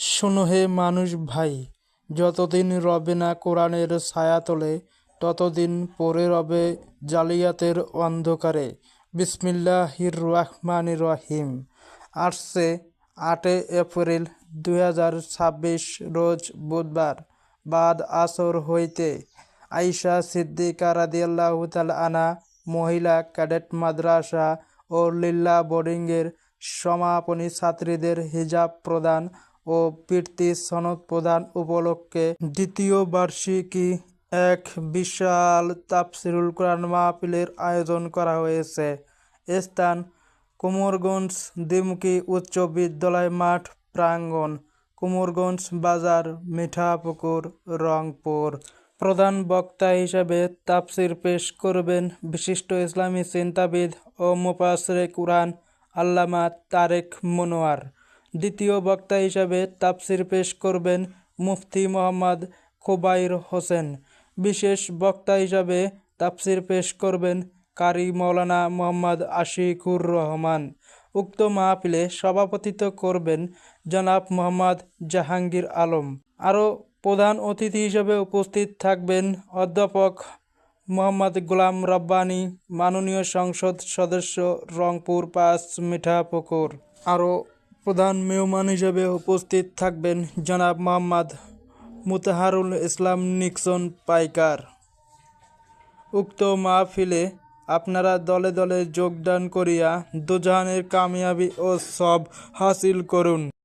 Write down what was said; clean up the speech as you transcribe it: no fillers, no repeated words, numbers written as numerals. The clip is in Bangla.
শোনো হে মানুষ ভাই, যতদিন রবে না কোরআনের ছায়াতলে ততদিন পড়ে রবে জালিয়াতের অন্ধকারে। বিসমিল্লাহির রহমানির রহিম। আসছে 8 এপ্রিল 2026 রোজ বুধবার, বাদ আসর হইতে আইসা সিদ্দিকা রাদিয়াল্লাহু তাআলা আনহা মহিলা ক্যাডেট মাদ্রাসা ও লিল্লা বোর্ডিংয়ের সমাপনী ছাত্রীদের হিজাব প্রদান ও বৃত্তি সনদ প্রদান উপলক্ষে দ্বিতীয় বার্ষিকী এক বিশাল তাফসিরুল কোরআন মাহফিলের আয়োজন করা হয়েছে। স্থান কুমারগঞ্জ দ্বিমুখী উচ্চ বিদ্যালয় মাঠ প্রাঙ্গণ, কুমারগঞ্জ বাজার, মিঠাপুকুর, রংপুর। প্রধান বক্তা হিসেবে তাফসির পেশ করবেন বিশিষ্ট ইসলামী চিন্তাবিদ ও মুফাসসিরে কুরআন আল্লামা তারেক মনোয়ার। দ্বিতীয় বক্তা হিসেবে তাফসির পেশ করবেন মুফতি মোহাম্মদ খোবাইর হোসেন। বিশেষ বক্তা হিসেবে তাফসির পেশ করবেন কারি মাওলানা মোহাম্মদ আশিকুর রহমান। উক্ত মাহফিলে সভাপতিত্ব করবেন জনাব মোহাম্মদ জাহাঙ্গীর আলম। আরও প্রধান অতিথি হিসেবে উপস্থিত থাকবেন অধ্যাপক মোহাম্মদ গোলাম রব্বানী, মাননীয় সংসদ সদস্য, রংপুর 5 মিঠাপুকুর। আরও প্রধান মেহমান হিসেবে উপস্থিত থাকবেন জনাব মোহাম্মদ মুতাহারুল ইসলাম নিক্সন পাইকার। উক্ত মাহফিলে আপনারা দলে দলে যোগদান করিয়া দুজাহানের কামিয়াবি ও সব হাসিল করুন।